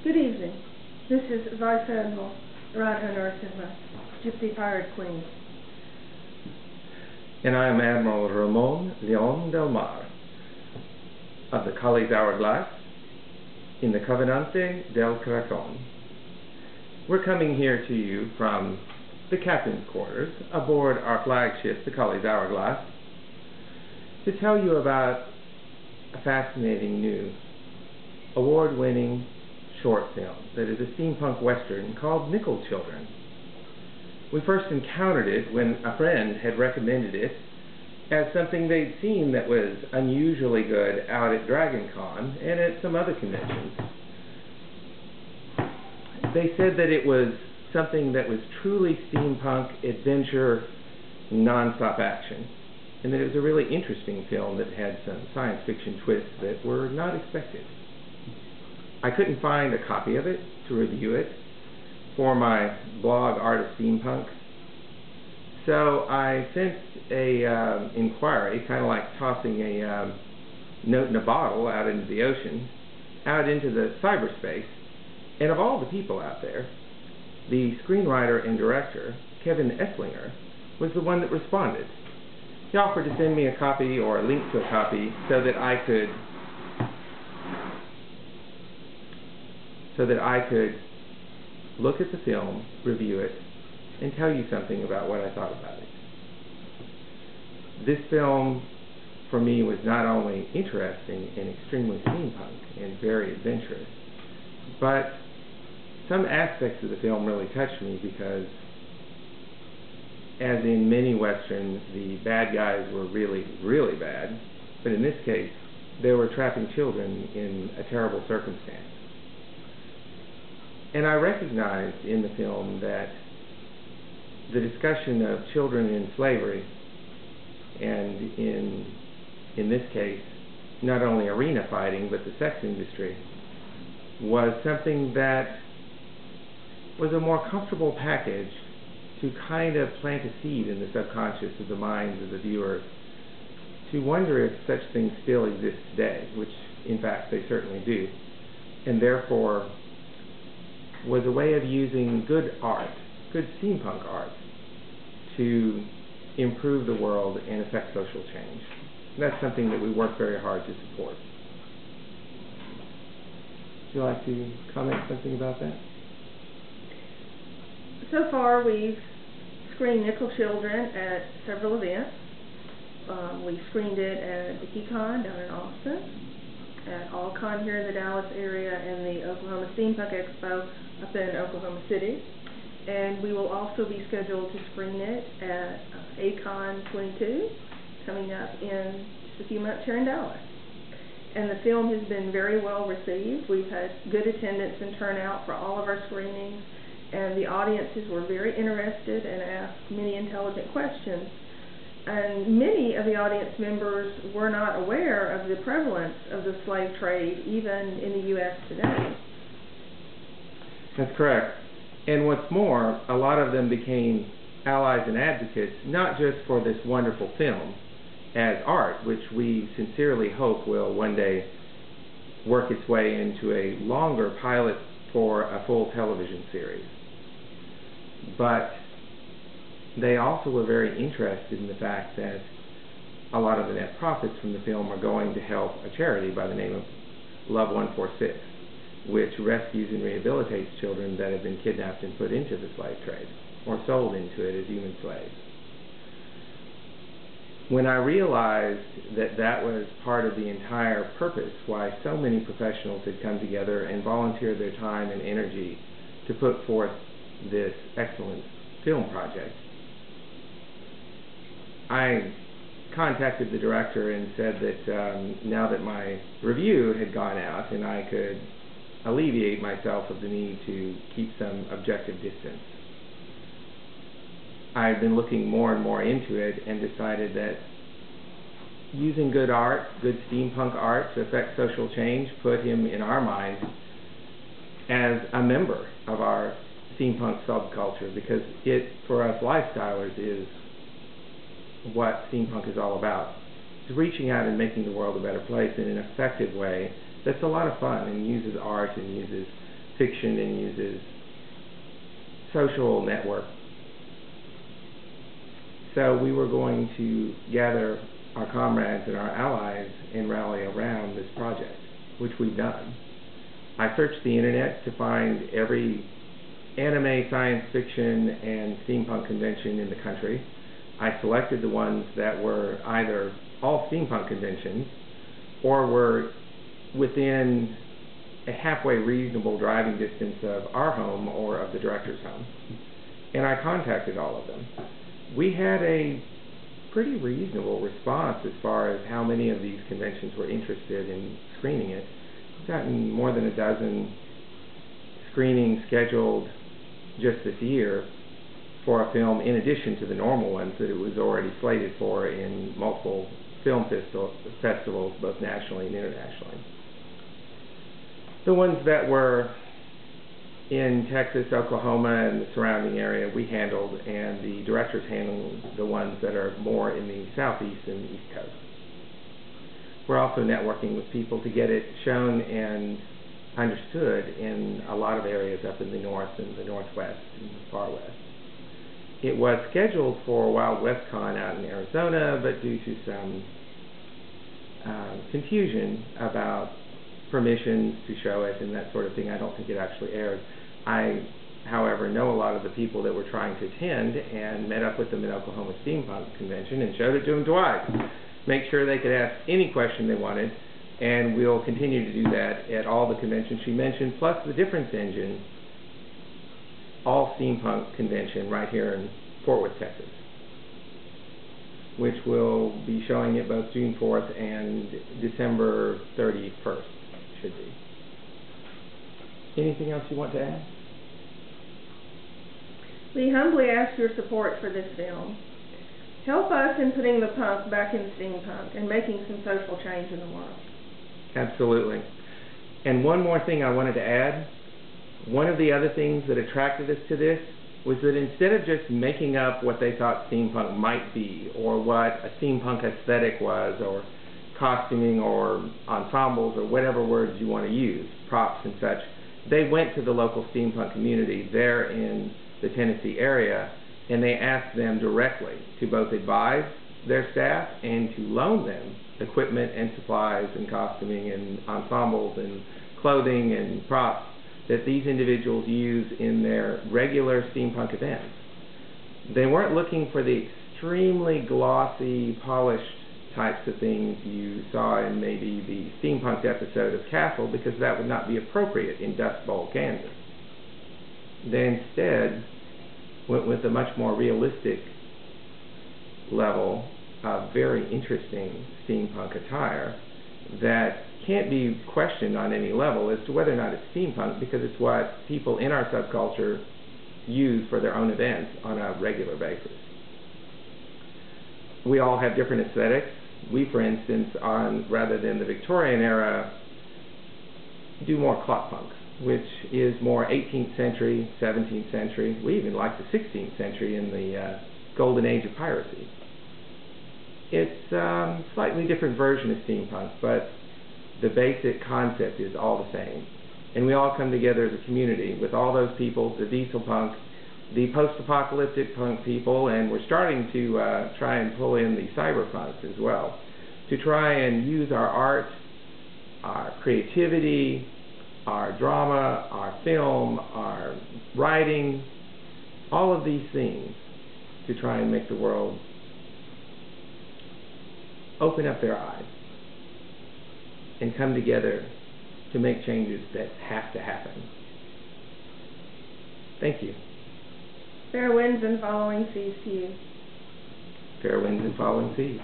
Good evening. This is Vice Admiral Rhino Nurse, Gypsy Pirate Queen. And I am Admiral Ramon Leon del Mar of the Colley's Hourglass in the Covenante del Cracon. We're coming here to you from the captain's quarters aboard our flagship, the Colley's Hourglass, to tell you about a fascinating new award-winning short film that is a steampunk western called Nickel Children. We first encountered it when a friend had recommended it as something they'd seen that was unusually good out at Dragon Con and at some other conventions. They said that it was something that was truly steampunk, adventure, non-stop action, and that it was a really interesting film that had some science fiction twists that were not expected. I couldn't find a copy of it to review it for my blog, Art of Steampunk, so I sent a inquiry, kind of like tossing a note in a bottle out into the ocean, out into the cyberspace, and of all the people out there, the screenwriter and director, Kevin Esslinger, was the one that responded. He offered to send me a copy or a link to a copy so that I could look at the film, review it, and tell you something about what I thought about it. This film, for me, was not only interesting and extremely steampunk and very adventurous, but some aspects of the film really touched me because, as in many westerns, the bad guys were really, really bad, but in this case, they were trapping children in a terrible circumstance. And I recognized in the film that the discussion of children in slavery, and in this case, not only arena fighting, but the sex industry, was something that was a more comfortable package to kind of plant a seed in the subconscious of the minds of the viewers to wonder if such things still exist today, which in fact they certainly do, and therefore was a way of using good art, good steampunk art, to improve the world and affect social change. And that's something that we work very hard to support. Would you like to comment something about that? So far, we've screened Nickel Children at several events. We screened it at the KeyCon down in Austin, at AllCon here in the Dallas area, and the Oklahoma Steampunk Expo up in Oklahoma City. And we will also be scheduled to screen it at ACON 22, coming up in just a few months here in Dallas. And the film has been very well received. We've had good attendance and turnout for all of our screenings, and the audiences were very interested and asked many intelligent questions. And many of the audience members were not aware of the prevalence of the slave trade, even in the U.S. today. That's correct. And what's more, a lot of them became allies and advocates, not just for this wonderful film as art, which we sincerely hope will one day work its way into a longer pilot for a full television series, but they also were very interested in the fact that a lot of the net profits from the film are going to help a charity by the name of Love 146, which rescues and rehabilitates children that have been kidnapped and put into the slave trade, or sold into it as human slaves. When I realized that that was part of the entire purpose why so many professionals had come together and volunteered their time and energy to put forth this excellent film project, I contacted the director and said that now that my review had gone out and I could alleviate myself of the need to keep some objective distance, I've been looking more and more into it and decided that using good art, good steampunk art to affect social change, put him in our minds as a member of our steampunk subculture, because it, for us lifestylers, is what steampunk is all about. It's reaching out and making the world a better place in an effective way that's a lot of fun and uses art and uses fiction and uses social network. So we were going to gather our comrades and our allies and rally around this project, which we've done. I searched the internet to find every anime, science fiction, and steampunk convention in the country. I selected the ones that were either all steampunk conventions or were within a halfway reasonable driving distance of our home or of the director's home. And I contacted all of them. We had a pretty reasonable response as far as how many of these conventions were interested in screening it. We've gotten more than a dozen screenings scheduled just this year for a film, in addition to the normal ones that it was already slated for in multiple film festivals, both nationally and internationally. The ones that were in Texas, Oklahoma, and the surrounding area we handled, and the directors handled the ones that are more in the southeast and the east coast. We're also networking with people to get it shown and understood in a lot of areas up in the north and the northwest and the far west. It was scheduled for Wild West Con out in Arizona, but due to some confusion about permissions to show it and that sort of thing, I don't think it actually aired. I, however, know a lot of the people that were trying to attend and met up with them at Oklahoma Steampunk Convention and showed it to them twice. Make sure they could ask any question they wanted, and we'll continue to do that at all the conventions she mentioned, plus the Difference Engine all steampunk convention right here in Fort Worth, Texas, which will be showing it both June 4th and December 31st, should be. Anything else you want to add? We humbly ask your support for this film. Help us in putting the punk back in steampunk and making some social change in the world. Absolutely. And one more thing I wanted to add. One of the other things that attracted us to this was that instead of just making up what they thought steampunk might be, or what a steampunk aesthetic was, or costuming, or ensembles, or whatever words you want to use, props and such, they went to the local steampunk community there in the Tennessee area, and they asked them directly to both advise their staff and to loan them equipment and supplies and costuming and ensembles and clothing and props that these individuals use in their regular steampunk events. They weren't looking for the extremely glossy, polished types of things you saw in maybe the steampunk episode of Castle, because that would not be appropriate in Dust Bowl, Kansas. They instead went with a much more realistic level of very interesting steampunk attire that can't be questioned on any level as to whether or not it's steampunk, because it's what people in our subculture use for their own events on a regular basis. We all have different aesthetics. We, for instance, rather than the Victorian era, do more clock punk, which is more 18th century, 17th century. We even like the 16th century in the golden age of piracy. It's a slightly different version of steampunk, but the basic concept is all the same. And we all come together as a community with all those people, the diesel punk, the post-apocalyptic punk people, and we're starting to try and pull in the cyberpunks as well, to try and use our art, our creativity, our drama, our film, our writing, all of these things to try and make the world open up their eyes and come together to make changes that have to happen. Thank you. Fair winds and following seas to you. Fair winds and following seas.